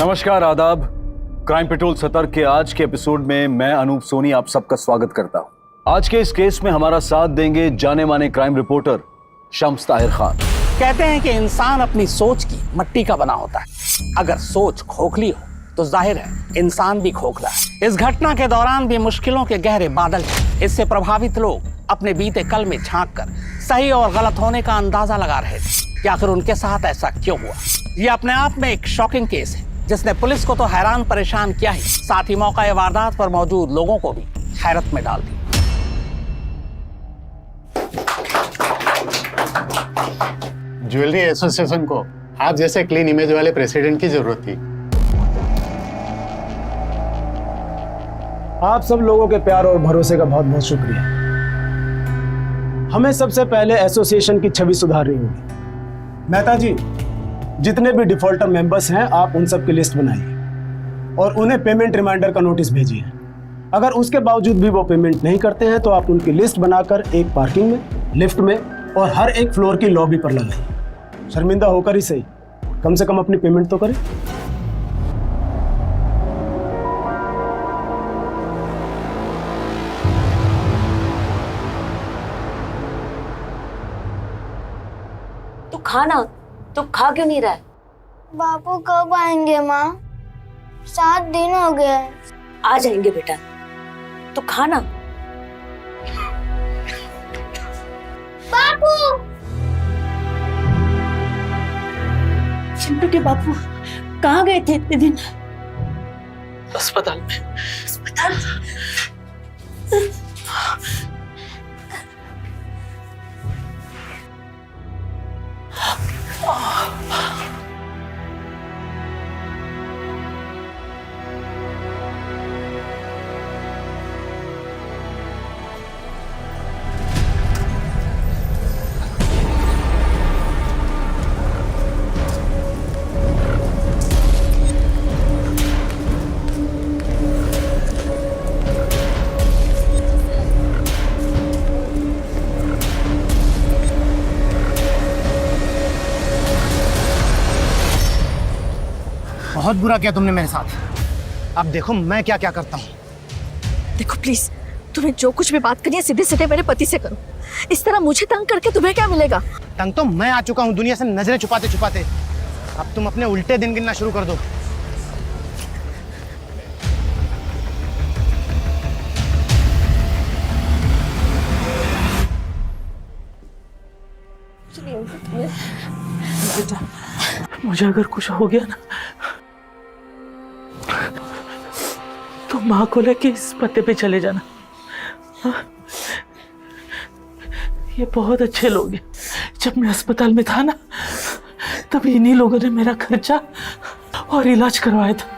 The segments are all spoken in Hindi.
नमस्कार, आदाब। क्राइम पेट्रोल सतर्क के आज के एपिसोड में मैं अनूप सोनी आप सबका स्वागत करता हूं। आज के इस केस में हमारा साथ देंगे जाने माने क्राइम रिपोर्टर शम्स ताहिर खान। कहते हैं कि इंसान अपनी सोच की मट्टी का बना होता है। अगर सोच खोखली हो तो जाहिर है इंसान भी खोखला है। इस घटना के दौरान भी मुश्किलों के गहरे बादल थे। इससे प्रभावित लोग अपने बीते कल में झांक कर सही और गलत होने का अंदाजा लगा रहे थे कि आखिर उनके साथ ऐसा क्यों हुआ। ये अपने आप में एक शॉकिंग केस है जिसने पुलिस को तो हैरान परेशान किया ही, साथ ही मौका वारदात पर मौजूद लोगों को भी हैरत में डाल दिया। ज्वेलरी एसोसिएशन को आप जैसे क्लीन इमेज वाले प्रेसिडेंट की जरूरत थी। आप सब लोगों के प्यार और भरोसे का बहुत बहुत शुक्रिया। हमें सबसे पहले एसोसिएशन की छवि सुधारनी होगी। मेहता जी, जितने भी डिफॉल्टर मेंबर्स हैं आप उन सब की लिस्ट बनाइए और उन्हें पेमेंट रिमाइंडर का नोटिस भेजिए। अगर उसके बावजूद भी वो पेमेंट नहीं करते हैं तो आप उनकी लिस्ट बनाकर एक पार्किंग में, लिफ्ट में और हर एक फ्लोर की लॉबी पर लगाइए। शर्मिंदा होकर ही सही, कम से कम अपनी पेमेंट तो करें। तू खाना, तू खा क्यों नहीं रहा है? बापू कब आएंगे माँ? 7 दिन हो गए। आ जाएंगे बेटा, तू खाना। बापू! चिंटू के बापू कहाँ गए थे इतने दिन? अस्पताल में। अस्पताल? बहुत बुरा किया तुमने मेरे साथ। अब देखो मैं क्या क्या करता हूँ। देखो प्लीज, तुम्हें जो कुछ भी बात करनी है सीधे सीधे मेरे पति से करो। इस तरह मुझे तंग करके तुम्हें क्या मिलेगा? तंग तो मैं आ चुका हूँ दुनिया से नजरें छुपाते छुपाते। अब तुम अपने उल्टे दिन गिनना शुरू कर दो। बेटा, मुझे अगर कुछ हो गया ना तो माँ को लेके इस पते पे चले जाना। हाँ? ये बहुत अच्छे लोग हैं। जब मैं अस्पताल में था ना तब इन्हीं लोगों ने मेरा खर्चा और इलाज करवाया था।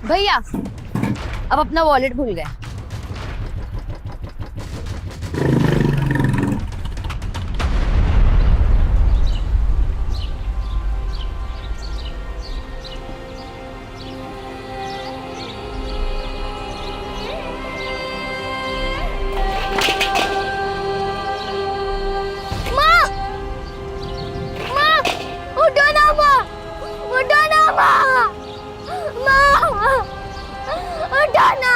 भैया, अब अपना वॉलेट भूल गए। माँ! माँ! उठो ना माँ! उठो ना माँ! माँ! उठो ना!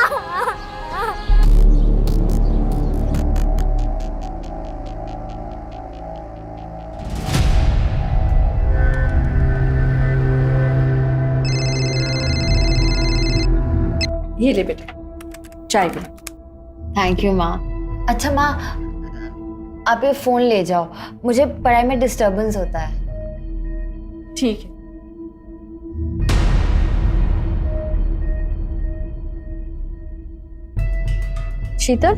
ये ले बेटा, चाय पी। थैंक यू माँ। अच्छा माँ, आप ये फोन ले जाओ, मुझे पढ़ाई में डिस्टरबेंस होता है। ठीक है। शीतल,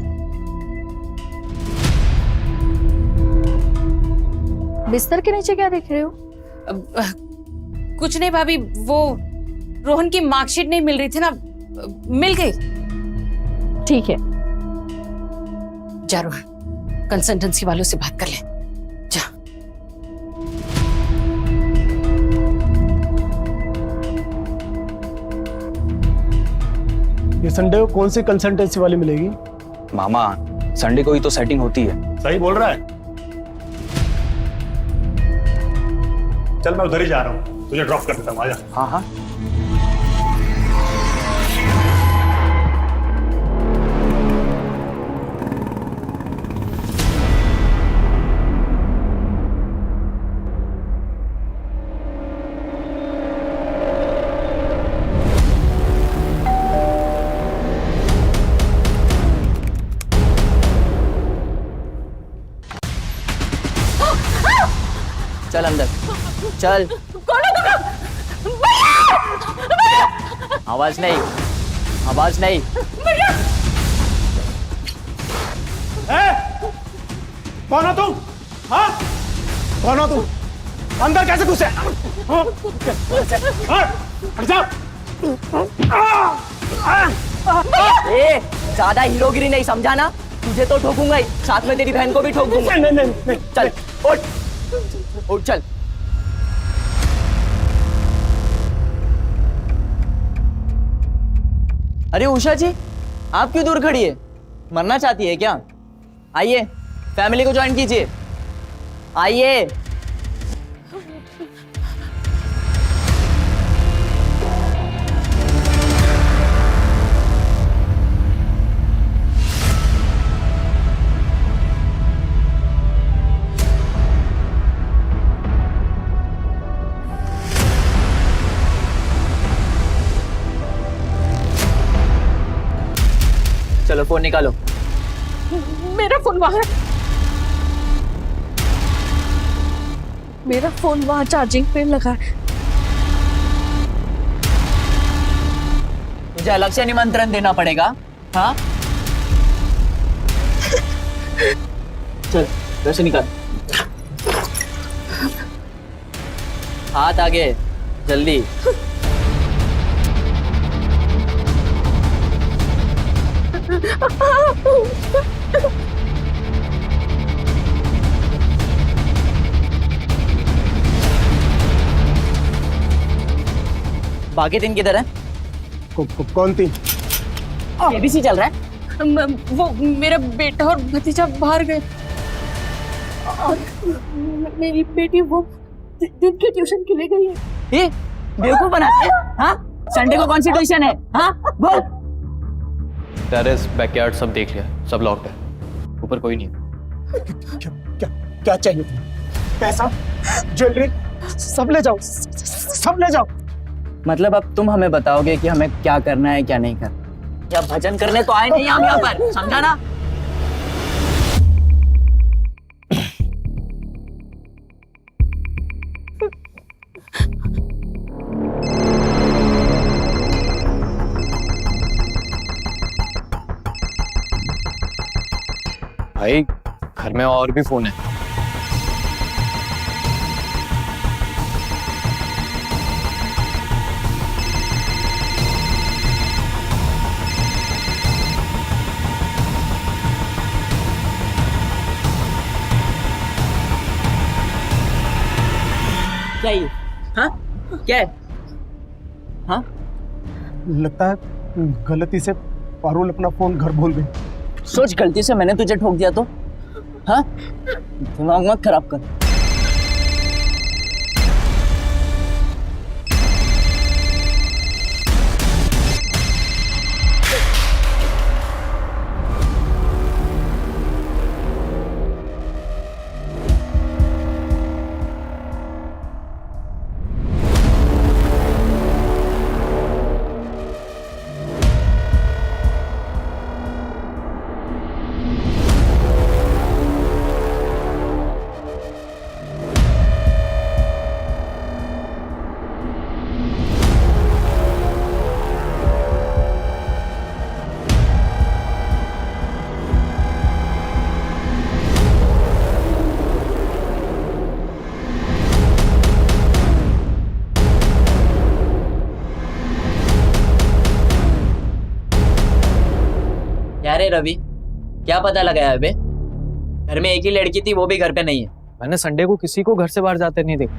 बिस्तर के नीचे क्या देख रहे हो? कुछ नहीं भाभी, वो रोहन की मार्कशीट नहीं मिल रही थी ना, मिल गई। ठीक है, जा रोहन, कंसल्टेंसी वालों से बात कर ले। जा। ये संडे को कौन सी कंसल्टेंसी वाली मिलेगी? मामा संडे को ही तो सेटिंग होती है। सही बोल रहा है। चल मैं उधर ही जा रहा हूँ, तुझे ड्रॉप कर देता हूँ, आजा। हाँ हाँ। चल अंदर चल। कौन है तुम लोग? आवाज नहीं, आवाज नहीं। कौन हो तुम? हाँ? कौन हो तुम? अंदर कैसे घुसे? हट जाओ। ए, ज्यादा हीरोगिरी नहीं समझा ना? तुझे तो ठोकूंगा ही, साथ में तेरी बहन को भी ठोक दूंगा। नहीं। चल उठ, उठ चल। अरे उषा जी, आप क्यों दूर खड़ी है? मरना चाहती है क्या? आइए, फैमिली को ज्वाइन कीजिए। आइए। चलो फोन निकालो। मेरा फोन वहां है। मेरा फोन वहां चार्जिंग पे लगा है। मुझे अलग से निमंत्रण देना पड़ेगा? हाँ चल वैसे निकाल। हाथ आगे जल्दी। बाकी दिन किधर है? कौन थी? एबीसी चल रहा है। वो मेरा बेटा और भतीजा बाहर गए। मेरी बेटी वो दिन के ट्यूशन के लिए गई है। ये बेवकूफ बनाते हैं? हाँ संडे को कौन सी ट्यूशन है? हाँ बोल। टेरेस बैकयार्ड सब देख लिया, सब लॉक्ड है, ऊपर कोई नहीं है। क्या चाहिए तुम्हें? पैसा, ज्वेलरी, सब ले जाओ, सब ले जाओ। मतलब अब तुम हमें बताओगे कि हमें क्या करना है क्या नहीं करना? या भजन करने तो आए नहीं हम यहाँ पर, समझा ना? भाई घर में और भी फोन है। क्या ये? हाँ क्या है? हाँ लगता है गलती से पारुल अपना फोन घर भूल गई। सोच गलती से मैंने तुझे ठोक दिया तो? हाँ दिमाग मत खराब कर। क्या रे रवि, क्या पता लगाया बे? घर में एक ही लड़की थी, वो भी घर पे नहीं है। मैंने संडे को किसी को घर से बाहर जाते नहीं देखा।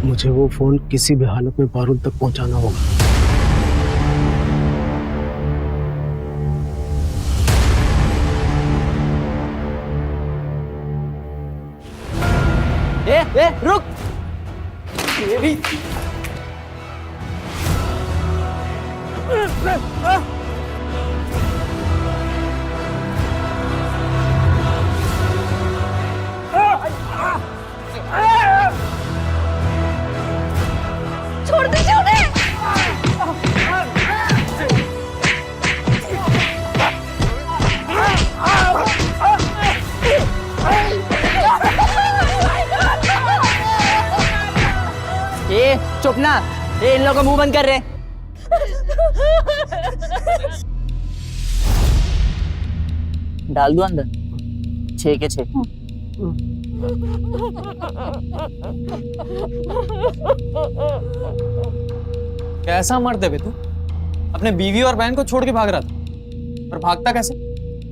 मुझे वो फोन किसी भी हालत में पारुल तक पहुंचाना होगा। ए, रुक। ये भी छोड़ दीजिए उन्हें। ए, चुप ना। इन लोगों का मुंह बंद कर रहे। डाल दो अंदर 6 के 6। कैसा मर्द है बे तू? अपने बीवी और बहन को छोड़ के भाग रहा था, पर भागता कैसे?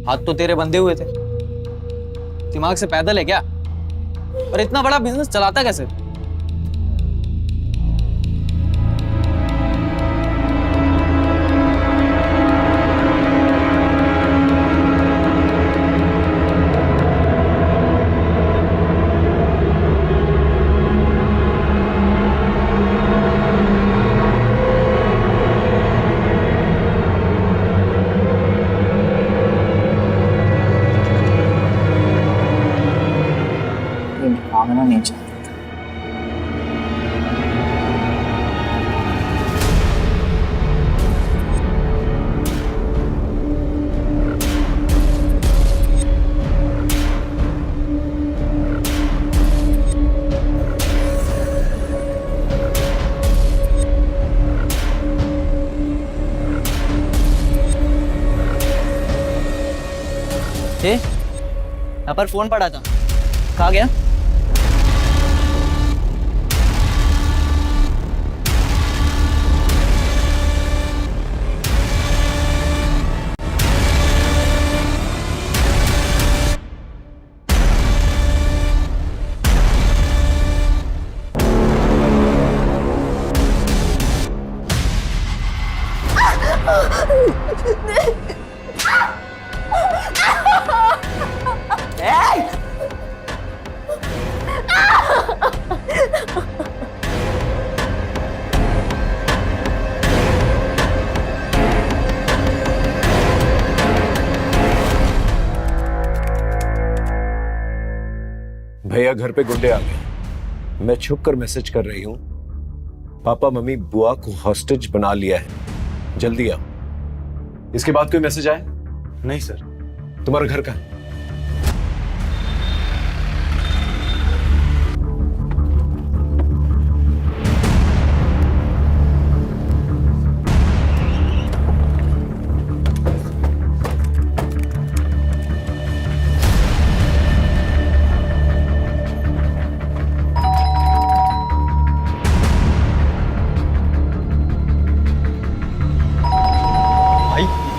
हाथ तो तेरे बंधे हुए थे। दिमाग से पैदल है क्या? और इतना बड़ा बिजनेस चलाता कैसे? भागना नहीं चाहता। यहाँ पर फोन पड़ा था, कहाँ गया? भैया घर पे गुंडे आ गए। मैं छुप कर मैसेज कर रही हूँ, पापा मम्मी बुआ को हॉस्टेज बना लिया है, जल्दी आओ। इसके बाद कोई मैसेज आया? नहीं सर। तुम्हारा घर कहाँ है?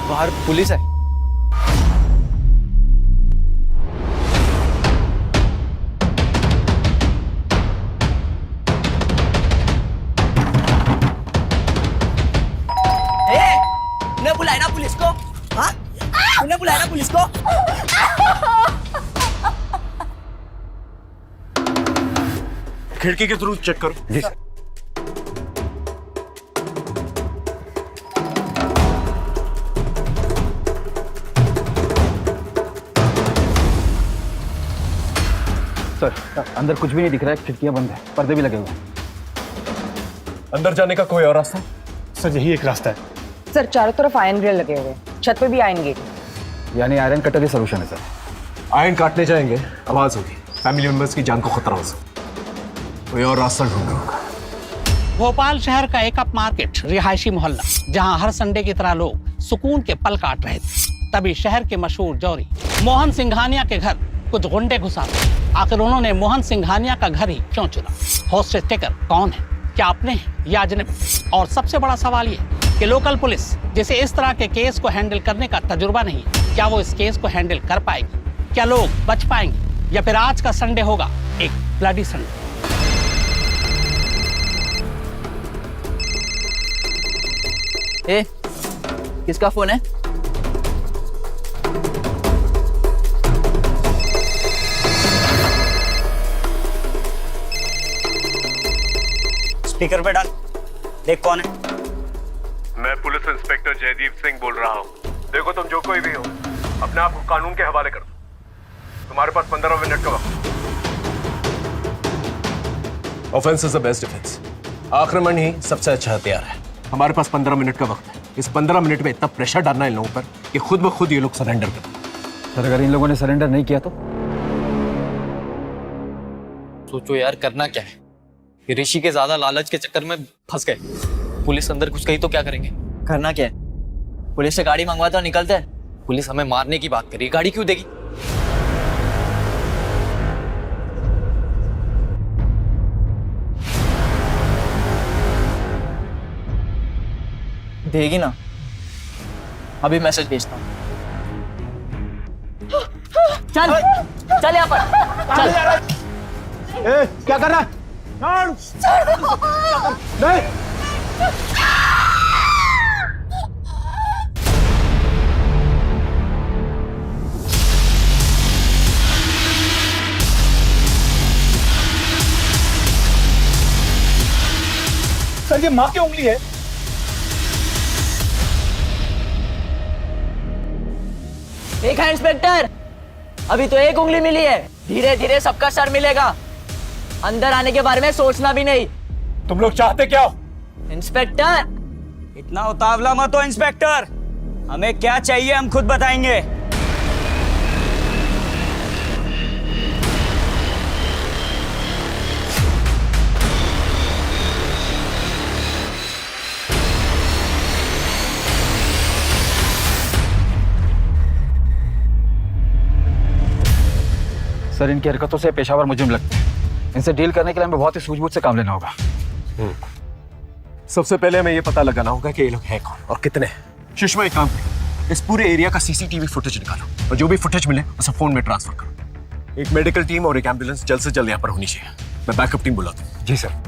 बाहर पुलिस है। उन्हें बुलाया ना पुलिस को? हाँ? उन्हें बुलाया ना पुलिस को? खिड़की के थ्रू चेक करो। जी सर। सर, अंदर कुछ भी नहीं दिख रहा है, खिड़कियां बंद है, पर्दे भी लगे हुए हैं। अंदर जाने का कोई और रास्ता? सर यही एक रास्ता है। सर चारों तरफ आयरन ग्रिल लगे हुए हैं, छत पे भी आयरन गेट। यानी आयरन कटर ही सोल्यूशन है सर। आयरन काटने जाएंगे, आवाज होगी, फैमिली मेंबर्स की जान को खतरा हो सकता, कोई और रास्ता ढूंढ होगा। भोपाल शहर का एक अप मार्केट रिहायशी मोहल्ला, जहां हर संडे की तरह लोग सुकून के पल काट रहे थे। तभी शहर के मशहूर जौहरी मोहन सिंघानिया के घर कुछ गुंडे घुसा गए। आखिर उन्होंने मोहन सिंघानिया का घर ही क्यों चुना? हॉस्टेज टेकर कौन है? क्या अपने हैं या अजनबी? और सबसे बड़ा सवाल ये कि लोकल पुलिस, जिसे इस तरह के केस को हैंडल करने का तजुर्बा नहीं, क्या वो इस केस को हैंडल कर पाएगी? क्या लोग बच पाएंगे या फिर आज का संडे होगा एक ब्लडी संडे? ए, किसका फोन है? स्पीकर पे डाल, देख कौन है। मैं पुलिस इंस्पेक्टर जयदीप सिंह बोल रहा हूँ। देखो तुम जो कोई भी हो, अपने आप को कानून के हवाले कर दो। तुम्हारे पास 15 मिनट का वक्त। Offence is the best defence. आक्रमण ही सबसे अच्छा हथियार है। हमारे पास 15 मिनट का वक्त है। इस 15 मिनट में इतना प्रेशर डालना इन लोगों पर कि खुद ब खुद ये लोग सरेंडर कर दें। सर, अगर इन लोगों ने सरेंडर नहीं किया तो? सोचो यार, करना क्या है? ऋषि के ज्यादा लालच के चक्कर में फंस गए। पुलिस अंदर कुछ कही तो क्या करेंगे? करना क्या है? पुलिस से गाड़ी मंगवाते और निकलते हैं। पुलिस हमें मारने की बात करी, गाड़ी क्यों देगी? देगी ना। अभी मैसेज भेजता हूँ। चल चल यहाँ पर चल। ए, क्या कर रहा है? नहीं। सर, ये माँ की उंगली है। देखा है इंस्पेक्टर, अभी तो एक उंगली मिली है, धीरे धीरे सबका सर मिलेगा। अंदर आने के बारे में सोचना भी नहीं। तुम लोग चाहते क्या हो? इंस्पेक्टर, इतना उतावला मत हो इंस्पेक्टर, हमें क्या चाहिए हम खुद बताएंगे। सर, इनकी हरकतों से पेशावर मुजरिम लगते हैं। इनसे डील करने के लिए हमें बहुत ही सूझबूझ से काम लेना होगा। सबसे पहले हमें ये पता लगाना होगा कि ये लोग हैं कौन और कितने हैं। सुषमा, एक काम करो, इस पूरे एरिया का सीसीटीवी फुटेज निकालो और जो भी फुटेज मिले उसे फोन में ट्रांसफर करो। एक मेडिकल टीम और एक एम्बुलेंस जल्द से जल्द यहाँ पर होनी चाहिए। मैं बैकअप टीम बुलाता हूँ। जी सर।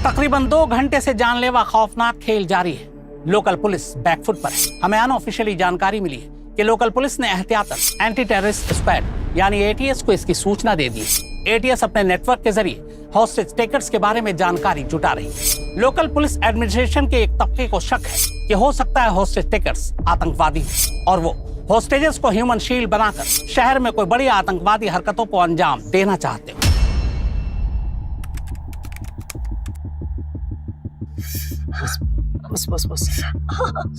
तकरीबन 2 घंटे से जानलेवा खौफनाक खेल जारी है। लोकल पुलिस बैकफुट पर है। हमें अनऑफिशियली जानकारी मिली है कि लोकल पुलिस ने एहतियातन एंटी टेररिस्ट स्क्वाड यानी एटीएस को इसकी सूचना दे दी है। एटीएस अपने नेटवर्क के जरिए हॉस्टेज टेकर्स के बारे में जानकारी जुटा रही है। लोकल पुलिस एडमिनिस्ट्रेशन के एक तबके को शक है कि हो सकता है हॉस्टेज टेकर्स आतंकवादी और वो हॉस्टेजेस को ह्यूमन शील्ड बनाकर शहर में कोई बड़ी आतंकवादी हरकतों को अंजाम देना चाहते हो। बस बस बस,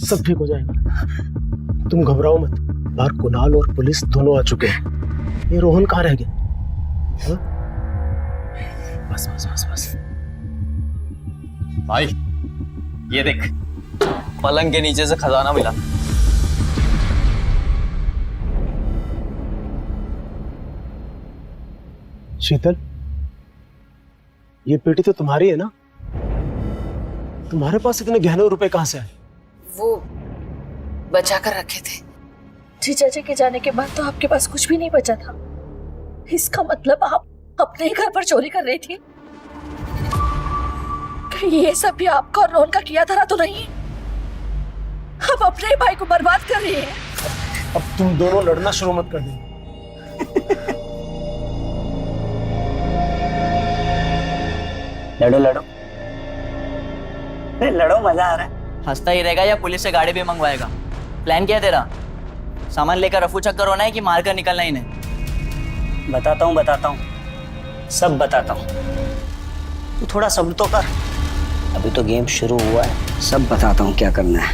सब ठीक हो जाएगा। तुम घबराओ मत। बाहर कुणाल और पुलिस दोनों आ चुके हैं। ये रोहन कहाँ रह गया? हाँ? बस बस बस बस। भाई, ये देख, पलंग के नीचे से खजाना मिला। शीतल, ये पेटी तो तुम्हारी है ना? तुम्हारे पास इतने गहने रुपए कहाँ से आए? वो बचा कर रखे थे। जीजा जी के जाने के बाद तो आपके पास कुछ भी नहीं बचा था। इसका मतलब आप अपने ही घर पर चोरी कर रही थी? कहीं ये सब भी आपका और रोहन का किया धरा तो नहीं? आप अपने ही भाई को बर्बाद कर रही हैं। अब तुम दोनों लड़ना शुरू मत कर देना। लड़ो लड़ो, लड़ो, मजा आ रहा है। हंसता ही रहेगा या पुलिस से गाड़ी भी मंगवाएगा? प्लान क्या है तेरा? सामान लेकर रफू चक्कर होना है कि मारकर निकलना ही नहीं? बताता हूँ, सब बताता हूँ। तू थोड़ा सब्र तो कर, अभी तो गेम शुरू हुआ है। सब बताता हूँ क्या करना है।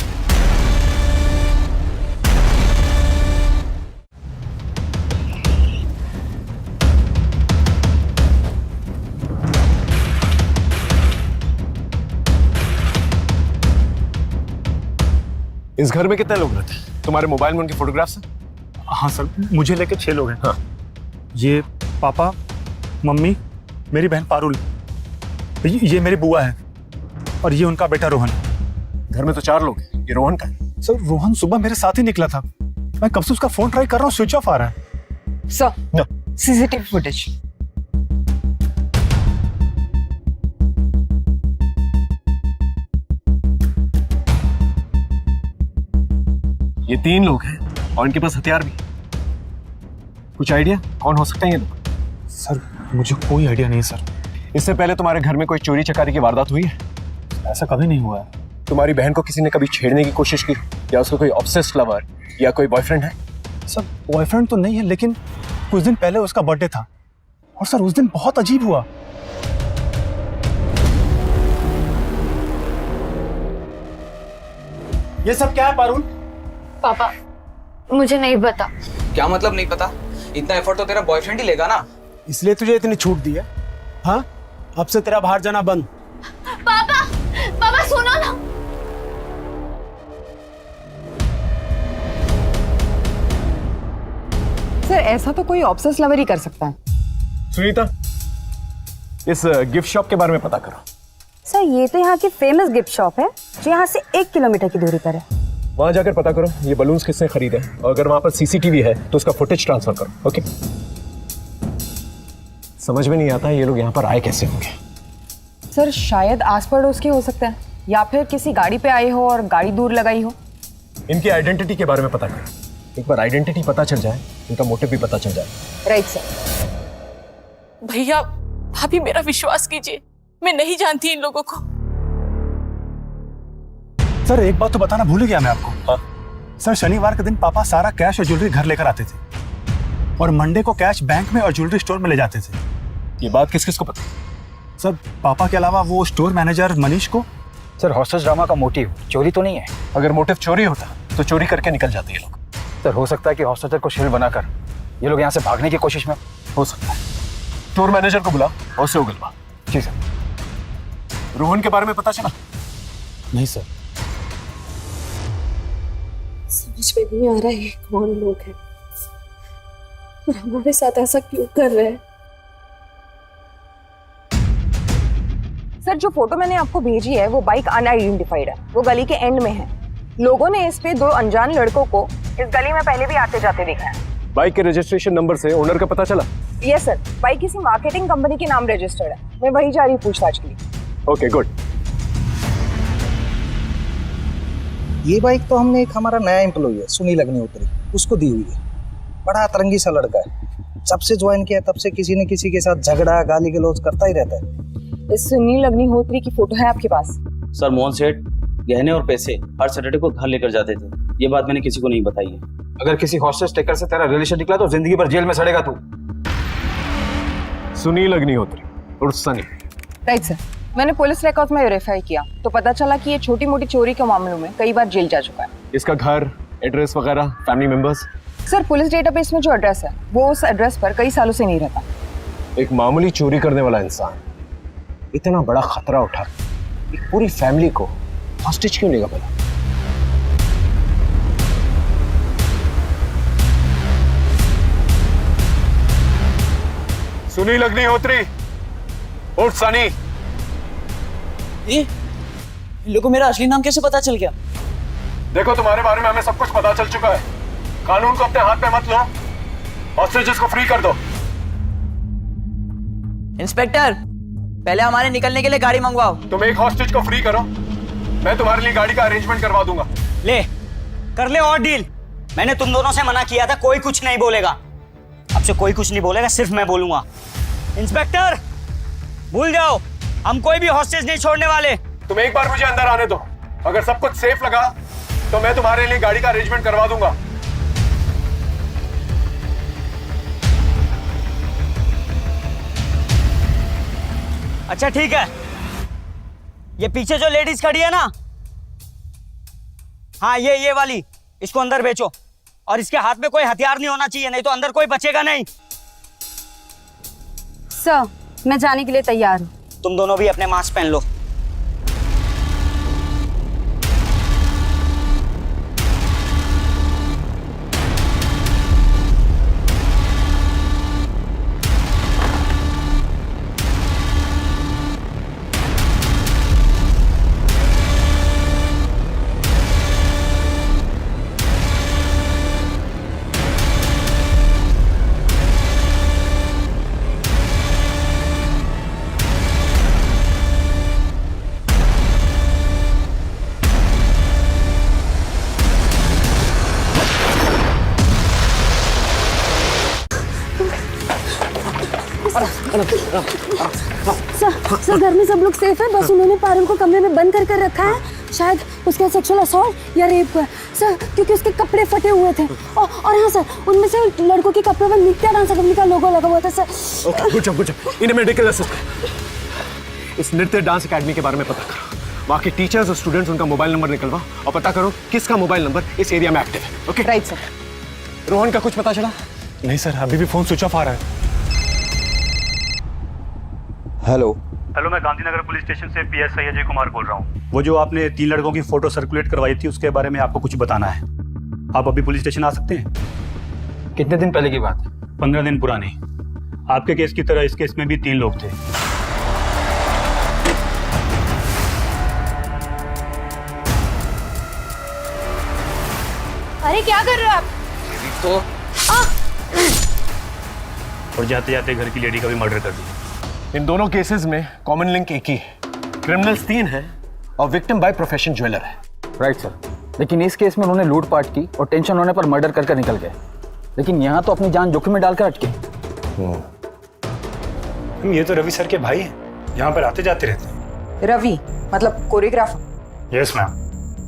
इस घर में कितने लोग रहते हैं? तुम्हारे मोबाइल में उनके फोटोग्राफ्स हैं? हाँ सर, मुझे लेके 6 लोग हैं। हाँ। ये पापा, मम्मी, मेरी बहन पारुल, ये मेरी बुआ है और ये उनका बेटा रोहन। घर में तो 4 लोग हैं। ये रोहन का है? सर रोहन सुबह मेरे साथ ही निकला था, मैं कब से उसका फोन ट्राई कर रहा हूँ, स्विच ऑफ आ रहा है। Sir CCTV footage. ये 3 लोग हैं और इनके पास हथियार भी। कुछ आइडिया कौन हो सकते हैं ये लोग? सर मुझे कोई आइडिया नहीं सर। इससे पहले तुम्हारे घर में कोई चोरी चकारी की वारदात हुई है? ऐसा कभी नहीं हुआ है। तुम्हारी बहन को किसी ने कभी छेड़ने की कोशिश की, या उसका कोई ऑब्सेस्ड लवर या कोई बॉयफ्रेंड है? सर बॉयफ्रेंड तो नहीं है, लेकिन कुछ दिन पहले उसका बर्थडे था और सर उस दिन बहुत अजीब हुआ। ये सब क्या है पारुल? पापा मुझे नहीं पता। क्या मतलब नहीं पता? इतना एफर्ट तो तेरा बॉयफ्रेंड ही लेगा ना। इसलिए तुझे इतनी छूट दी है? हाँ, अब से तेरा बाहर जाना बंद। पापा पापा सुनो ना। सर ऐसा तो कोई ऑब्सेस लवर ही कर सकता है। सुनीता, इस गिफ्ट शॉप के बारे में पता करो। सर ये तो यहाँ की फेमस गिफ्ट शॉप है जो यहाँ से 1 किलोमीटर की दूरी पर है। वहां जाकर पता करो ये बलून्स किसने खरीदे, और अगर वहां पर सीसीटीवी है तो उसका फुटेज ट्रांसफर करो। ओके? समझ में नहीं आता ये लोग यहाँ पर आए कैसे होंगे। सर शायद आस पड़ोस के हो सकते हैं, या फिर किसी गाड़ी पे आए हो और गाड़ी दूर लगाई हो। इनकी आइडेंटिटी के बारे में पता करो। एक बार आइडेंटिटी पता चल जाए, इनका मोटिव भी पता चल जाए। Right sir. भैया भाभी मेरा विश्वास कीजिए, मैं नहीं जानती इन लोगों को। सर एक बात तो बताना भूल गया मैं आपको। हाँ? सर शनिवार के दिन पापा सारा कैश और ज्वेलरी घर लेकर आते थे और मंडे को कैश बैंक में और ज्वेलरी स्टोर में ले जाते थे। ये बात किस किस को पता? सर पापा के अलावा वो स्टोर मैनेजर मनीष को। सर हॉस्टेज ड्रामा का मोटिव चोरी तो नहीं है? अगर मोटिव चोरी होता तो चोरी करके निकल जाते ये लोग। सर हो सकता है कि हॉस्टेजर को शील्ड बनाकर ये लोग यहाँ से भागने की कोशिश में। हो सकता है। स्टोर मैनेजर को बुला और उससे उगलवा। जी सर। रोहन के बारे में पता चला? नहीं सर। समझ में नहीं आ रहा है कौन लोग हैं और हमारे साथ ऐसा क्यों कर रहे हैं। सर जो फोटो मैंने आपको भेजी है वो बाइक अनआइडेंटिफाइड है, वो गली के एंड में है। लोगों ने इस पे 2 अनजान लड़कों को इस गली में पहले भी आते जाते देखा है। बाइक के रजिस्ट्रेशन नंबर से ओनर का पता चला? यस सर, बाइक किसी मार्केटिंग कंपनी के नाम रजिस्टर्ड है। मैं वही जा रही हूँ पूछताछ के लिए। Okay good. ये बाइक तो हमने एक हमारा नया एम्प्लॉय है सुनील अग्निहोत्री, उसको दी हुई है। बड़ा अतरंगी सा लड़का है, जब से ज्वाइन किया तब से किसी न किसी के साथ झगड़ा गाली गलौज करता ही रहता है। इस सुनील अग्निहोत्री की फोटो है आपके पास? सर मोहन सेठ गहने और पैसे हर सैटरडे को घर लेकर जाते थे, ये बात मैंने किसी को नहीं बताई है। अगर किसी हॉस्टेज टेकर से तेरा रिलेशन निकला तो जिंदगी भर जेल में सड़ेगा तू। सुनील अग्निहोत्री उर्फ सनी। राइट सर, मैंने पुलिस रिकॉर्ड में वेरीफाई किया तो पता चला कि ये छोटी मोटी चोरी के मामलों में कई बार जेल जा चुका है। इसका घर, एड्रेस वगैरह, family members? Sir police database में जो एड्रेस है वो उस एड्रेस पर कई सालों से नहीं रहता। एक मामूली चोरी करने वाला इंसान इतना बड़ा खतरा उठा एक पूरी फैमिली को हॉस्टेज क्यों लेगा भला? सुनील अग्निहोत्री उर्फ सनी। ये इन लोगों को मेरा असली नाम कैसे पता चल गया? देखो तुम्हारे बारे में हमें सब कुछ पता चल चुका है। कानून को अपने हाथ में मत लो, हॉस्टेजेस को फ्री कर दो। इंस्पेक्टर पहले हमारे निकलने के लिए गाड़ी मंगवाओ। तुम एक हॉस्टेज को फ्री करो, मैं तुम्हारे लिए गाड़ी का अरेंजमेंट करवा दूंगा। ले कर ले और डील। मैंने तुम दोनों से मना किया था, कोई कुछ नहीं बोलेगा। अब से कोई कुछ नहीं बोलेगा, सिर्फ मैं बोलूंगा। इंस्पेक्टर भूल जाओ, हम कोई भी हॉस्टेज नहीं छोड़ने वाले। तुम एक बार मुझे अंदर आने दो, अगर सब कुछ सेफ लगा तो मैं तुम्हारे लिए गाड़ी का अरेंजमेंट करवा दूंगा। अच्छा ठीक है, ये पीछे जो लेडीज खड़ी है ना, हाँ ये वाली, इसको अंदर बेचो और इसके हाथ में कोई हथियार नहीं होना चाहिए, नहीं तो अंदर कोई बचेगा नहीं। सर मैं जाने के लिए तैयार हूँ। तुम दोनों भी अपने मास्क पहन लो। सर घर में सब लोग सेफ है, बस उन्होंने पारुल को कमरे में बंद कर रखा है। शायद उसका सेक्सुअल असॉल्ट या रेप हुआ है सर, क्योंकि उसके कपड़े फटे हुए थे। और हाँ सर, उनमें से लड़कों के कपड़े पर नित्या डांस अकेडमी का लोगो लगा हुआ था सर। Okay, good job. इन्हें मेडिकल असिस्टेंट इस नृत्य डांस एकेडमी के बारे में पता करो। वहाँ के टीचर्स और स्टूडेंट्स उनका मोबाइल नंबर निकलवाओ और पता करो किसका मोबाइल नंबर इस एरिया में एक्टिव है। Okay right sir. रोहन का कुछ पता चला? नहीं सर, अभी भी फोन स्विच ऑफ आ रहा है। हेलो, मैं गांधीनगर पुलिस स्टेशन से पीएसआई अजय कुमार बोल रहा हूँ। वो जो आपने 3 लड़कों की फोटो सर्कुलेट करवाई थी उसके बारे में आपको कुछ बताना है। आप अभी पुलिस स्टेशन आ सकते हैं? कितने दिन पहले की बात है? 15 दिन पुरानी। आपके केस की तरह इस केस में भी 3 लोग थे। अरे क्या कर रहे हो आप? तो और जाते जाते घर की लेडी का भी मर्डर कर दिया। इन दोनों केसेस में कॉमन लिंक एक ही है। क्रिमिनल्स 3 हैं और विक्टिम बाय प्रोफेशन ज्वेलर है। राइट सर, लेकिन इस केस में उन्होंने लूटपाट की और टेंशन होने पर मर्डर कर निकल गए, लेकिन यहाँ तो अपनी जान जोखिम में डालकर अटके। ये तो रवि सर के भाई हैं, यहाँ पर आते जाते रहते हैं। रवि मतलब कोरियोग्राफर? Yes ma'am.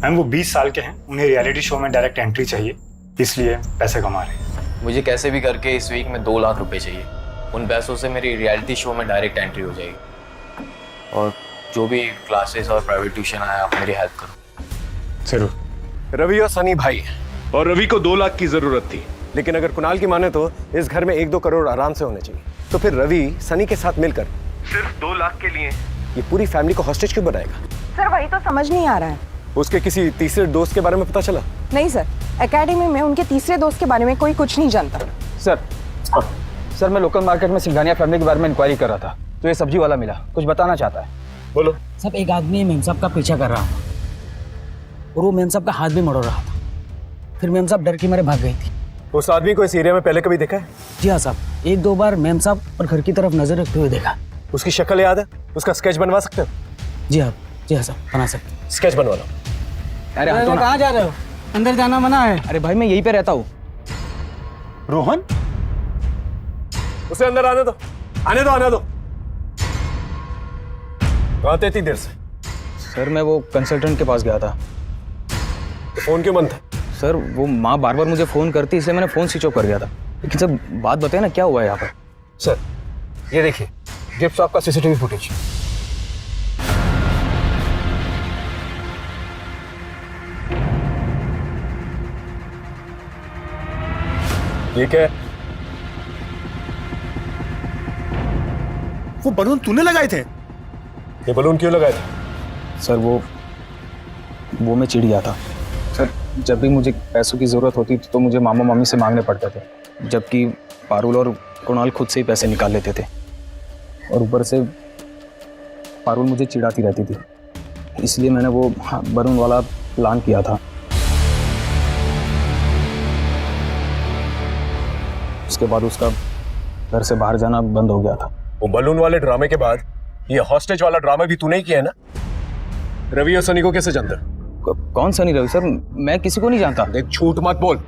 मैम वो 20 साल के हैं, उन्हें रियलिटी शो में डायरेक्ट एंट्री चाहिए, इसलिए पैसे कमा रहे हैं। मुझे कैसे भी करके इस वीक में 2 लाख रुपए चाहिए। उन पैसों से मेरी रियलिटी शो में डायरेक्ट एंट्री हो जाएगी, और जो भी क्लासेस और प्राइवेट ट्यूशन आया आप मेरी हेल्प करो। जरूर। रवि और सनी भाई हैं और रवि को 2 लाख की जरूरत थी, लेकिन अगर कुणाल की माने तो इस घर में 1-2 करोड़ आराम से होने चाहिए। तो फिर रवि सनी के साथ मिलकर सिर्फ 2 लाख के लिए ये पूरी फैमिली को हॉस्टेज क्यों बनाएगा? सर वही तो समझ नहीं आ रहा है। उसके किसी तीसरे दोस्त के बारे में पता चला? नहीं सर, एकेडमी में उनके तीसरे दोस्त के बारे में कोई कुछ नहीं जानता। सर मैं लोकल मार्केट में सिंघानिया फैमिली के बारे में इंक्वायरी कर रहा था, तो ये सब्जी वाला मिला, कुछ बताना चाहता है। बोलो। सब एक आदमी मेम साहब का पीछा कर रहा था और वो मेम साहब का हाथ भी मरोड़ रहा था। फिर मेम साहब डर के मारे भाग गई थी। उस आदमी को इस एरिया में पहले कभी देखा है? जी हाँ साहब, 1-2 बार मेम साहब और घर की तरफ नजर रखते हुए देखा। उसकी शक्ल याद है? उसका स्केच बनवा सकते हो? जी हाँ साहब, बना सकते। स्केच बनवा लो। अरे कहाँ जा रहे हो? अंदर जाना मना है। अरे भाई मैं यहीं पे रहता हूँ। रोहन, उसे अंदर आने दो। कहाँ थे इतनी देर से? सर मैं वो कंसल्टेंट के पास गया था। तो फोन क्यों बंद था? सर वो माँ बार बार मुझे फोन करती, इसलिए मैंने फोन स्विच ऑफ कर दिया था। लेकिन सर बात बताए ना क्या हुआ है यहाँ पर? सर ये देखिए गिफ्ट शॉप का सीसीटीवी फुटेज। ये क्या है? वो बलून तूने लगाए थे? ये बलून क्यों लगाए थे? सर वो मैं चिढ़ गया था। सर जब भी मुझे पैसों की ज़रूरत होती थी तो मुझे मामा मामी से मांगने पड़ते थे, जबकि पारुल और कुणाल खुद से ही पैसे निकाल लेते थे, और ऊपर से पारुल मुझे चिढ़ाती रहती थी। इसलिए मैंने वो बलून वाला प्लान किया था। उसके बाद उसका घर से बाहर जाना बंद हो गया था। वो बलून वाले ड्रामे के बाद ये हॉस्टेज वाला ड्रामा भी तूने ही किया है ना? रवि और सनी को कैसे जानता? कौन सनी रवि? सर मैं किसी को नहीं जानता। देख झूठ मत बोल,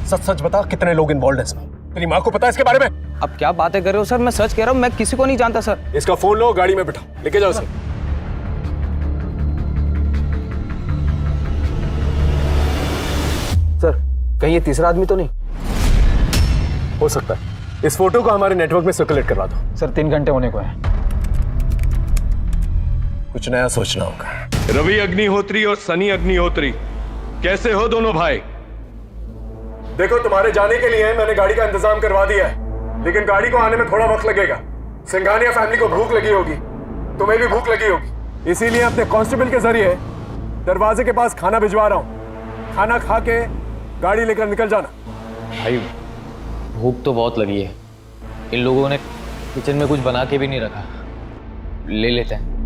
सच सच बता कितने लोग इन्वॉल्व हैं इसमें? तेरी माँ को पता है इसके बारे में? अब क्या बातें कर रहे हो सर? मैं सच कह रहा हूँ, मैं किसी को नहीं जानता सर। इसका फोन लो, गाड़ी में बिठा, लेके जाओ उसे। सर कहीं ये तीसरा आदमी तो नहीं हो सकता है? इस फोटो को हमारे नेटवर्क में सर्कुलेट करवा दो। सर 3 घंटे होने को है। कुछ नया सोचना होगा। रवि अग्निहोत्री और सनी अग्निहोत्री, कैसे हो दोनों भाई? देखो तुम्हारे जाने के लिए मैंने गाड़ी का इंतजाम करवा दिया है, लेकिन गाड़ी को आने में थोड़ा वक्त लगेगा। सिंघानिया फैमिली को भूख लगी होगी, तुम्हें भी भूख लगी होगी, इसीलिए अपने कांस्टेबल के जरिए दरवाजे के पास खाना भिजवा रहा हूँ। खाना खा के गाड़ी लेकर निकल जाना। भाई भूख तो बहुत लगी है, इन लोगों ने किचन में कुछ बना के भी नहीं रखा, ले लेते हैं।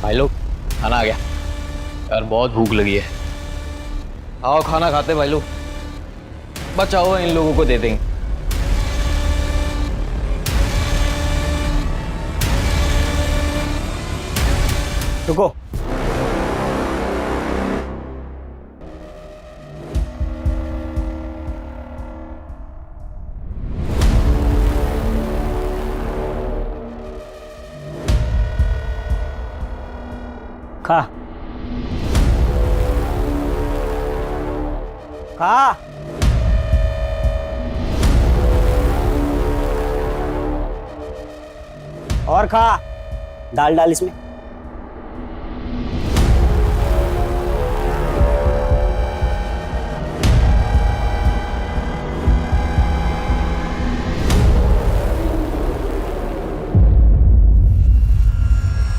भाई लोग खाना आ गया यार, बहुत भूख लगी है। आओ खाना खाते भाई लोग, बचाओ इन लोगों को दे देंगे। रुको। खा खा। और खा। दाल डाल इसमें।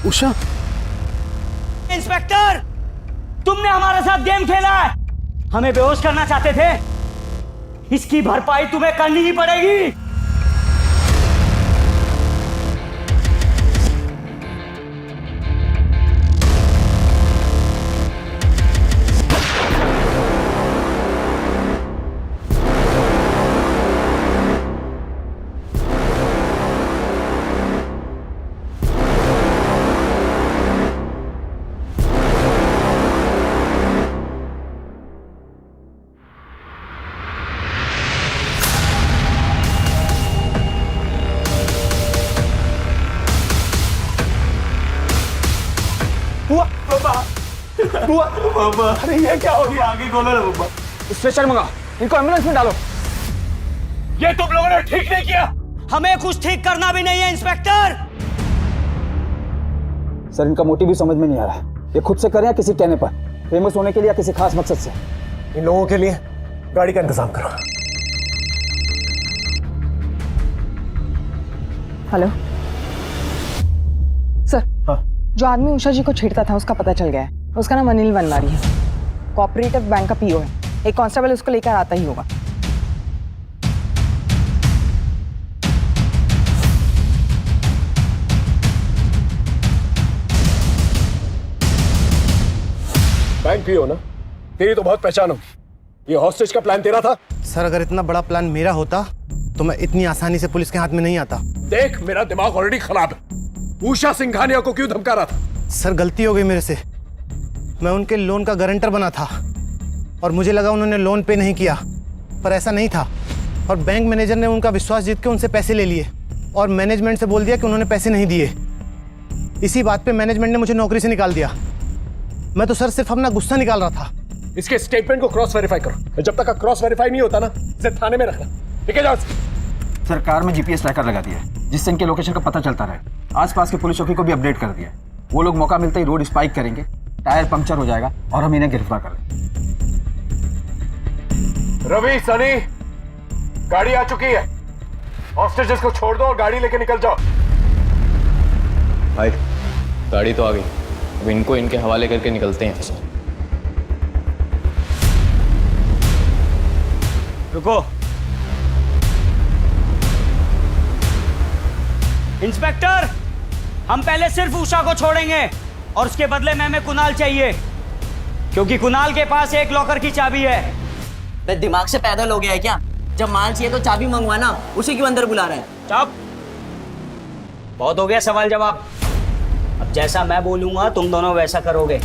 उषा। इंस्पेक्टर, तुमने हमारे साथ गेम खेला है, हमें बेहोश करना चाहते थे, इसकी भरपाई तुम्हें करनी ही पड़ेगी। बुआ, अरे ये क्या हो गया? आगे खोलो ना बुआ। स्ट्रेचर मंगाओ, इनको एम्बुलेंस में डालो। ये तुम लोगों ने ठीक नहीं किया। हमें कुछ ठीक करना भी नहीं है इंस्पेक्टर। सर इनका मोटिव भी समझ में नहीं आ रहा, ये खुद से करें या किसी कहने पर, फेमस होने के लिए या किसी खास मकसद से। इन लोगों के लिए गाड़ी का इंतजाम करो। Hello sir. हाँ? जो आदमी उषा जी को छेड़ता था उसका पता चल गया है। उसका नाम अनिल वनवारी है, कोऑपरेटिव बैंक का पीओ है। एक कांस्टेबल उसको लेकर आता ही होगा। बैंक पीओ ना, तेरी तो बहुत पहचान होगी। ये हॉस्टेज का प्लान तेरा था? सर अगर इतना बड़ा प्लान मेरा होता तो मैं इतनी आसानी से पुलिस के हाथ में नहीं आता। देख, मेरा दिमाग ऑलरेडी खराब है। उषा सिंघानिया को क्यों धमका रहा था? सर गलती हो गई मेरे से, मैं उनके लोन का गारंटर बना था और मुझे लगा उन्होंने लोन पे नहीं किया, पर ऐसा नहीं था। और बैंक मैनेजर ने उनका विश्वास जीत के उनसे पैसे ले लिए और मैनेजमेंट से बोल दिया कि उन्होंने पैसे नहीं दिए। इसी बात पे मैनेजमेंट ने मुझे नौकरी से निकाल दिया। मैं तो सर सिर्फ अपना गुस्सा निकाल रहा था। इसके स्टेटमेंट को क्रॉस वेरीफाई करो। जब तक क्रॉस वेरीफाई नहीं होता ना, इसे थाने में रखना। ठीक है? जाओ। सर कार में जीपीएस ट्रैकर लगा दिया है, जिससे इनके लोकेशन का पता चलता रहे। आसपास के पुलिस चौकी को भी अपडेट कर दिया है। वो लोग मौका मिलते ही रोड स्पाइक करेंगे, टायर पंक्चर हो जाएगा और हम इन्हें गिरफ्तार कर लेंगे। रवि, सनी, गाड़ी आ चुकी है। हॉस्टेजेस को छोड़ दो और गाड़ी लेके निकल जाओ। भाई गाड़ी तो आ गई, अब इनको इनके हवाले करके निकलते हैं। रुको। इंस्पेक्टर, हम पहले सिर्फ उषा को छोड़ेंगे और उसके बदले में हमें कुणाल चाहिए, क्योंकि कुणाल के पास एक लॉकर की चाबी है। दिमाग से पैदल हो गया है क्या? जब माल चाहिए तो चाबी मंगवाना, उसी क्यों अंदर बुला रहा है? चुप, बहुत हो गया सवाल जवाब। अब जैसा मैं बोलूंगा तुम दोनों वैसा करोगे।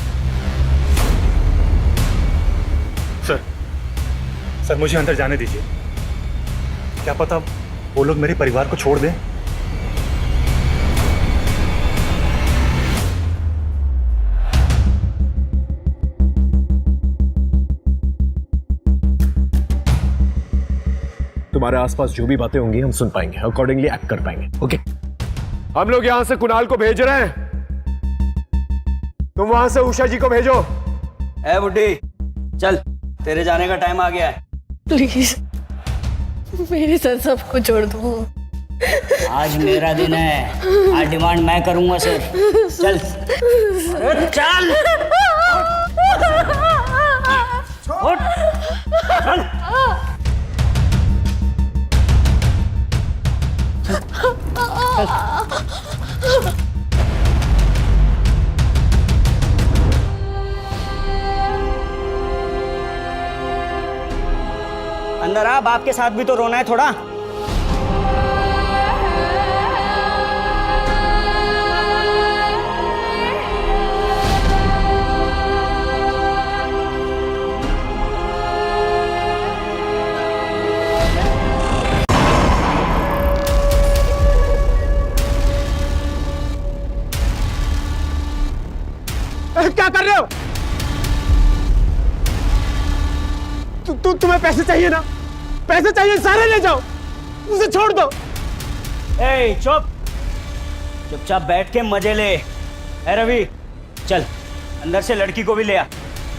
सर मुझे अंदर जाने दीजिए। क्या पता वो लोग मेरे परिवार को छोड़ दें। तुम्हारे आसपास जो भी बातें होंगी हम सुन पाएंगे, अकॉर्डिंगली एक्ट कर पाएंगे। ओके? हम लोग यहां से कुणाल को भेज रहे हैं, तुम वहां से उषा जी को भेजो। ए बुड्ढी, चल, तेरे जाने का टाइम आ गया है। प्लीज मेरे साथ सबको छोड़ दो। आज मेरा दिन है, आज डिमांड मैं करूंगा सर। चल चल चल। अंदर आ, बाप के साथ भी तो रोना है थोड़ा। तुम्हें पैसे चाहिए ना, पैसे चाहिए, सारे ले जाओ, उसे छोड़ दो। ए चुप, चुपचाप बैठ के मजे ले। ए रवि चल अंदर से लड़की को भी ले आ,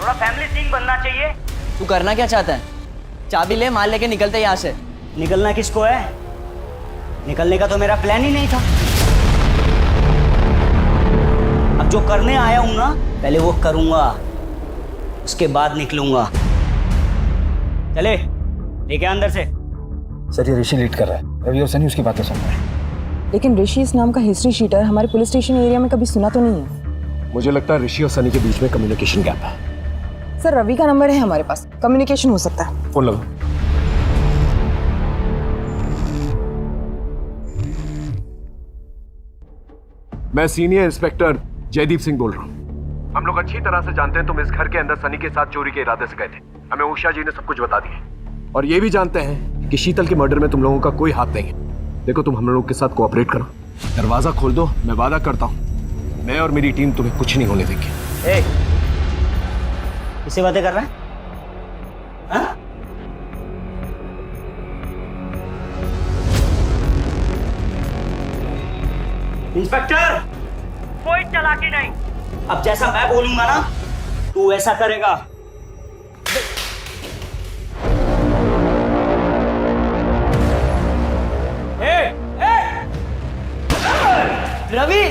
थोड़ा फैमिली सीन बनना चाहिए। तू करना क्या चाहता है? चाबी ले, माल लेके निकलते यहाँ से। निकलना किसको है? निकलने का तो मेरा प्लान ही नहीं था। अब जो करने आया हूं ना, पहले वो करूंगा, उसके बाद निकलूंगा। चले लेके अंदर से। सर ये ऋषि लीड कर रहा है, रवि और सनी उसकी बातें सुन रहे हैं। लेकिन ऋषि इस नाम का हिस्ट्री शीटर हमारे पुलिस स्टेशन एरिया में कभी सुना तो नहीं है। मुझे लगता है ऋषि और सनी के बीच में कम्युनिकेशन गैप है। सर रवि का नंबर है हमारे पास, कम्युनिकेशन हो सकता है। फोन लगाओ। मैं सीनियर इंस्पेक्टर जयदीप सिंह बोल रहा हूँ। हम लोग अच्छी तरह से जानते हैं तुम इस घर के अंदर सनी के साथ चोरी के इरादे से गए थे। हमें उषा जी ने सब कुछ बता दिया और ये भी जानते हैं कि शीतल के मर्डर में तुम लोगों का कोई हाथ नहीं है। देखो तुम हम लोगों के साथ कोऑपरेट करो, दरवाजा खोल दो, मैं वादा करता हूँ मैं और मेरी टीम तुम्हें कुछ नहीं होने देंगे। किससे बातें कर रहा है? हाँ? इंस्पेक्टर कोई चालाकी नहीं, अब जैसा मैं बोलूंगा ना तू ऐसा करेगा। रवि,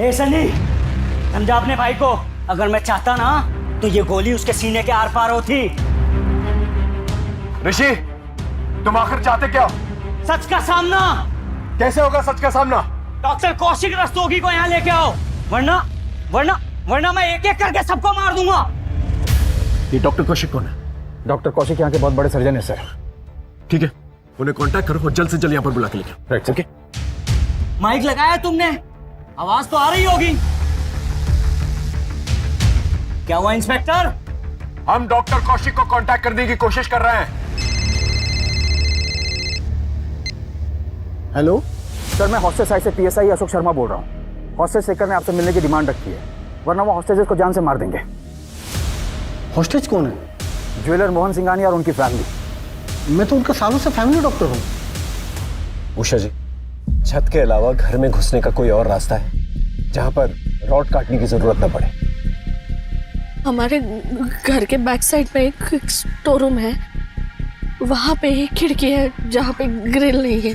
ए सनी, समझा अपने भाई को, अगर मैं चाहता ना तो ये गोली उसके सीने के आर पार होती। ऋषि तुम आखिर चाहते क्या? सच का सामना। कैसे होगा सच का सामना? डॉक्टर कौशिक रस्तोगी को यहाँ लेके आओ, वरना वरना वरना मैं एक एक करके सबको मार दूंगा। ये डॉक्टर कौशिक कौन है? डॉक्टर कौशिक यहाँ के बहुत बड़े सर्जन है सर। ठीक है, उन्हें कांटेक्ट करो और जल्द से जल्द यहाँ पर बुला के लेके। Right, okay. माइक लगाया तुमने? आवाज तो आ रही होगी। क्या हुआ इंस्पेक्टर? हम डॉक्टर कौशिक को कांटेक्ट करने की कोशिश कर रहे हैं। हेलो सर, मैं हॉस्टेज साइड से पीएसआई अशोक शर्मा बोल रहा हूँ। हॉस्टेज शेखर ने आपसे मिलने की डिमांड रखी है, वरना वो हॉस्टेजेस को जान से मार देंगे। हॉस्टेज कौन है? ज्वेलर मोहन सिंघानिया और उनकी फैमिली। मैं तो उनका सालों से फैमिली डॉक्टर हूँ। उषा जी, छत के अलावा घर में घुसने का कोई और रास्ता है जहां पर रॉड काटने की जरूरत न पड़े? हमारे घर के बैक साइड में एक स्टोर रूम है, वहां पे एक खिड़की है जहां पे ग्रिल नहीं है।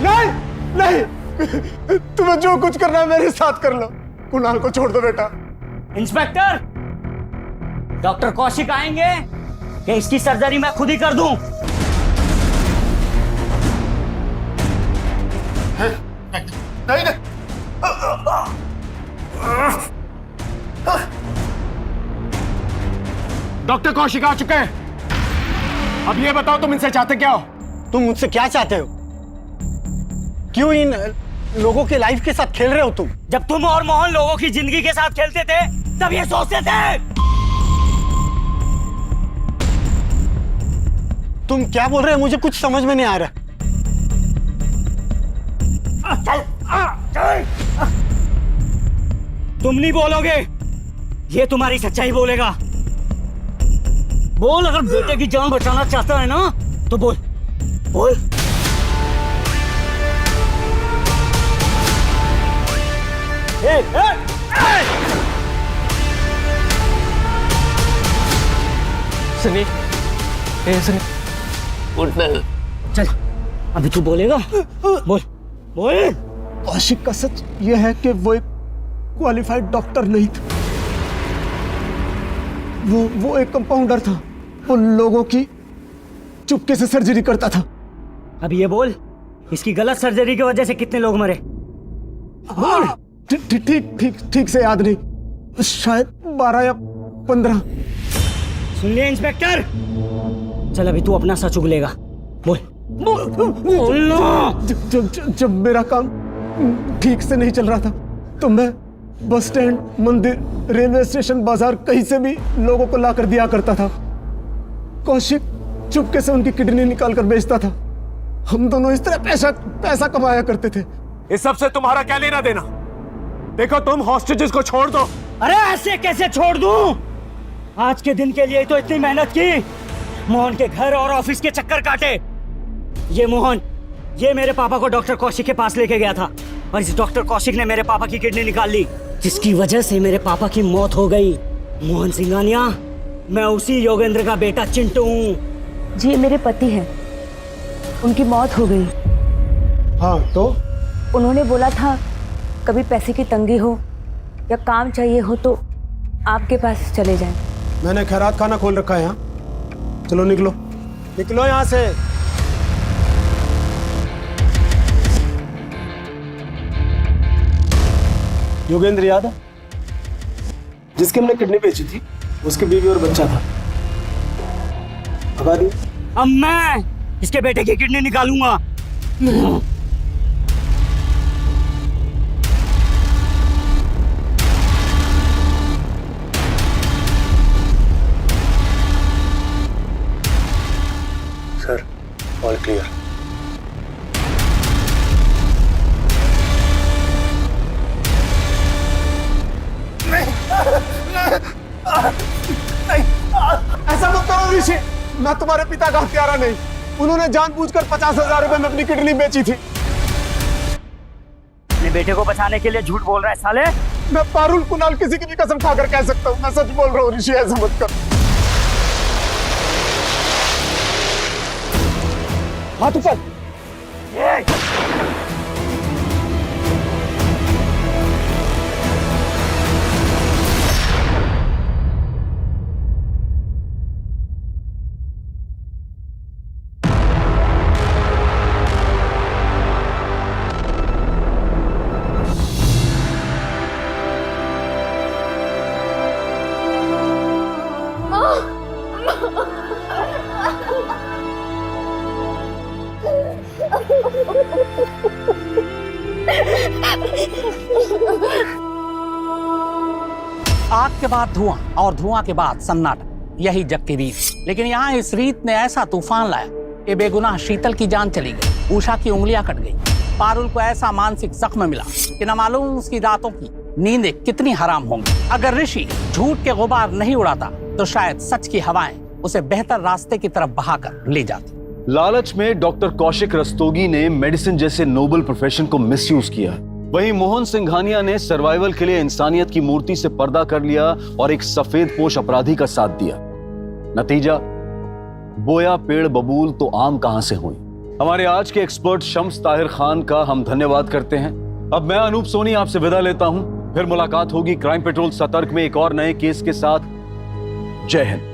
नहीं नहीं, तुम्हें जो कुछ करना है मेरे साथ कर लो, कुणाल को छोड़ दो बेटा। इंस्पेक्टर, डॉक्टर कौशिक आएंगे कि इसकी सर्जरी मैं खुद ही कर दूं? नहीं नहीं, डॉक्टर कौशिक आ चुके हैं। अब ये बताओ तुम इनसे चाहते क्या हो? तुम मुझसे क्या चाहते हो? क्यों इन लोगों के लाइफ के साथ खेल रहे हो तुम? जब तुम और मोहन लोगों की जिंदगी के साथ खेलते थे तब ये सोचते थे। तुम क्या बोल रहे हो? मुझे कुछ समझ में नहीं आ रहा। चल, तुम नहीं बोलोगे, ये तुम्हारी सच्चाई बोलेगा। बोल, अगर बेटे की जान बचाना चाहता है ना तो बोल बोल। सनी, सनी उठना। चल, अभी तू बोलेगा, बोल बोल। कौशिक का सच यह है कि वो एक क्वालिफाइड डॉक्टर नहीं था। वो एक कंपाउंडर था। वो लोगों की चुपके से सर्जरी करता था। अब ये बोल, इसकी गलत सर्जरी की वजह से कितने लोग मरे? बोल। ठीक से याद नहीं, शायद 12 या 15। सुन लिया इंस्पेक्टर? चल अभी तू अपना सच उगलेगा, बोल बोल। जब मेरा काम ठीक से नहीं चल रहा था तो मैं बस स्टैंड, मंदिर, रेलवे स्टेशन, बाजार कहीं से भी लोगों को लाकर दिया करता था। कौशिक चुपके से उनकी किडनी निकाल कर बेचता था। हम दोनों इस तरह पैसा कमाया करते थे। इस सब से तुम्हारा क्या लेना देना? देखो तुम हॉस्टेजेस को छोड़ दो। अरे ऐसे कैसे छोड़ दूं? आज के दिन के लिए तो इतनी मेहनत की, मोहन के घर और ऑफिस के चक्कर काटे। ये मोहन, ये मेरे पापा को डॉक्टर कौशिक के पास लेके गया था और इस डॉक्टर कौशिक ने मेरे पापा की किडनी निकाल ली, जिसकी वजह से मेरे पापा की मौत हो गई। मोहन सिंघानिया, मैं उसी योगेंद्र का बेटा चिंटू हूँ। जी, मेरे पति हैं, उनकी मौत हो गई। हाँ तो? उन्होंने बोला था कभी पैसे की तंगी हो या काम चाहिए हो तो आपके पास चले जाएं। मैंने खैरात खाना खोल रखा है यहाँ। चलो निकलो, निकलो यहाँ से। योगेंद्र याद है, जिसके हमने किडनी बेची थी, उसकी बीवी और बच्चा था। भगा दी। अब मैं इसके बेटे की किडनी निकालूंगा। Sir, all clear. ऐसा मत करो ऋषि, मैं तुम्हारे पिता का हत्यारा नहीं। उन्होंने जानबूझकर 50,000 रुपए में अपनी किडनी बेची थी। अपने बेटे को बचाने के लिए झूठ बोल रहा है साले। मैं पारुल कुणाल किसी की भी कसम खाकर कह सकता हूँ, मैं सच बोल रहा हूँ ऋषि, ऐसा मत कर। हाथ ऊपर। आग के बाद धुआं और धुआं के बाद सन्नाटा, यही जग की रीत। लेकिन यहाँ इस रीत ने ऐसा तूफान लाया कि बेगुनाह शीतल की जान चली गई, उषा की उंगलियां कट गई, पारुल को ऐसा मानसिक जख्म मिला कि न मालूम उसकी रातों की नींदें कितनी हराम होंगी। अगर ऋषि झूठ के गुबार नहीं उड़ाता तो शायद सच की हवाएं उसे बेहतर रास्ते की तरफ बहाकर ले जाती। लालच में डॉक्टर कौशिक रस्तोगी ने मेडिसिन जैसे नोबल प्रोफेशन को मिसयूज किया। वहीं मोहन सिंघानिया ने सर्वाइवल के लिए इंसानियत की मूर्ति से पर्दा कर लिया और एक सफेद पोश अपराधी का साथ दिया। नतीजा, बोया पेड़ बबूल तो आम कहां से हुई। हमारे आज के एक्सपर्ट शम्स ताहिर खान का हम धन्यवाद करते हैं। अब मैं अनूप सोनी आपसे विदा लेता हूं। फिर मुलाकात होगी क्राइम पेट्रोल सतर्क में एक और नए केस के साथ। जय हिंद।